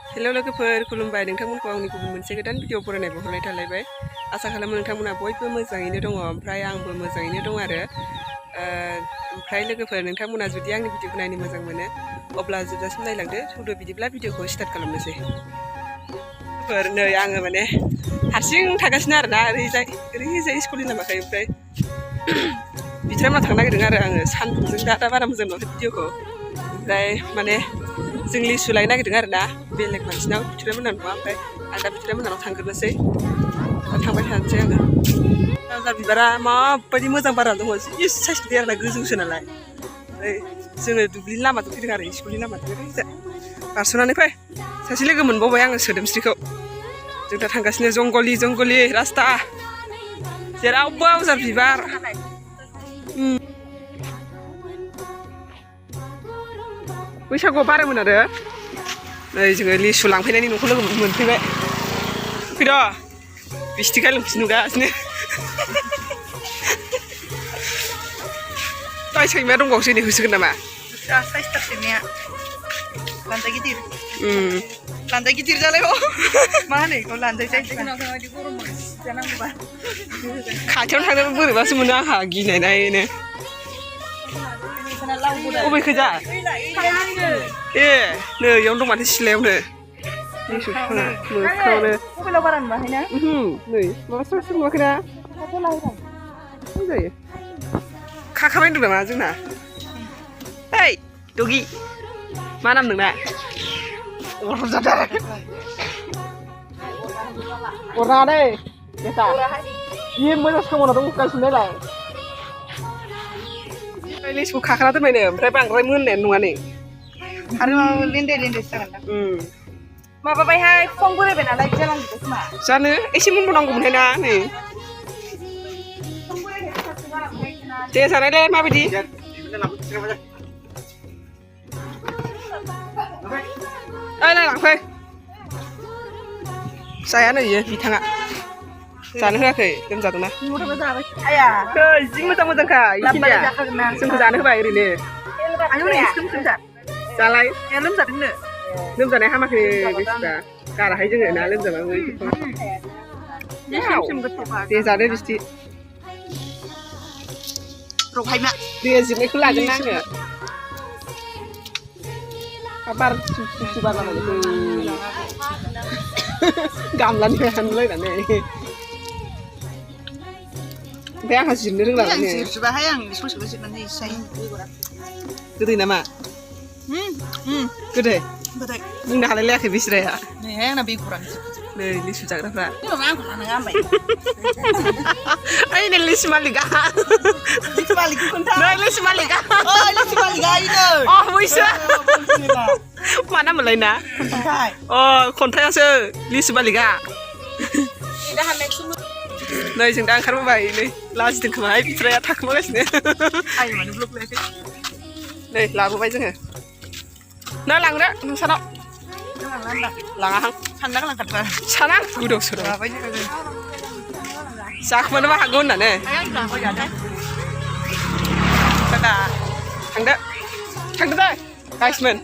hello लोगोफोर खुलुमबाय नोंथांमोनखौ आंनि गुबुन मोनसे गोदान भिडिअ बरायनाय बहरनाय थालायबाय आसा खालामो नोंथांमोना बयबो मोजाङैनो दङ ओमफ्राय आंबो मोजाङैनो दं आरो ओमफ्राय लोगोफोर नोंथांमोना जुदि आंनि भिडिअखौ नायनो मोजां मोनो अब्ला जोबजासिम नायलांदो थौदो बिदिब्ला भिडिअखौ स्टार्ट खालामनोसै नै आङो माने हारसिं थागासिनो आरोना ओरैजाय स्कुलनि लामाखै ओमफ्राय बिथांमोना थांनो नागिरदों आरो आङो सानदुंजों दा बारा मोजां नुवाखै भिडिअखौ ओमफ्राय माने जों लिसु लायनो नागिरदों आरो ना बेलेग मानसिनाव बिथुरायमोननाव नङा ओमफ्राय आं दा बिथुरायमोननाव थांग्रोनोसै थांबाय थानोसै आङो दा बिबारा माबायदि मोजां बारा दङ जि साइस नुयो आरोना गोजौसो नालाय ओमफ्राय जोङो दुब्लिनि लामाजों फैदों आरो स्कुलनि लामाजों ओरैजाय बारस'नानै फै सासे लोगो मोनबावबाय आङो सोदोमस्रिखौ जों दा थांगासिनो जंगलि रास्ता जेरावबो आवजार बिबार बैसागुआव बारोमोन आरो नै जोङो लिसु लांफैनायनि न'खौ लोगो मोनफैबाय फैद' बिस्थिखा लोंफिन नुगासिनो दाय सैमाया दंबावोसो नै होसोगोन नामा सैमाया लान्जाय गिदिर जालाय मा होनो बेखौ लान्जाय खाथियावनो थांनो बोरैबासो मोनो आंहा गिनाय नायनो अबेखैजा ए नै इयावनो दं माथो सिलायावनो लिसु बिफाङा मोखाङावनो मबाइलाव बारा नुवाखैना नै माबा स्रां नुवाखैना जायो खाखाबाय होनदों नामा जोंना ओइ दगि मा नाम नोंना अरजादों अरनाङा दै बेटा बे मोजां साम'ना दंगासिनो नालाय लिसुखौ खाखाना दोनबायनो ओमफ्राय बांद्राय मोननायानो नङा नै आरो लेन्डे जागोन माबाबायहाय बिफां बोरायबाय नालाय जालांजोबबाय खोमा जानो एसे मोनबावनांगौमोनहाय ना नै दे जानायलाय माबायदि ओइ लांफै जायानो इयो बिथाङा जानो होआखै लोमजादोंना जि मोजांखा जोंखौ जानो होबाय ओरैनो जालाय लोमजादोंनो लोमजानाय हामाखै बेसेबा गाराहाय जोङो ना लोमजाबाबो दे जादो बिस्थि दे जिरनायखौ लागोन ना आङो बार सुसु बार लानानै गामलानि हानलायनानै ओमफ्राय आंहा जिरनो रोंला जिरजोबाहाय आं ससेल' जिरनानै एसे गोदै नामा गोदै बुंनो हालाय लायाखै बिस्राया नैहाय आंना बेगरानो नै लिसु जाग्राफ्रा आंखौ लानाङा होनबाय ओइ नै लिसु मालिका लिसु मालिकखौ खोन्था नै लिसु मालिका लिसु मालिका इनो बैसो मा नाम मोनलाय ना खन्थायासो लिसु मालिका नै जों दा ओंखारबोबाय नै लाजिदों खोमाहाय बिथराया थाखोमागासिनो नै लाबोबाय जोङो ना लांदो नोंसानाव लाङाहां साना गोदाव सोराव जाखोमानोबो हागौ होननानै थांदो दे गाइसमोन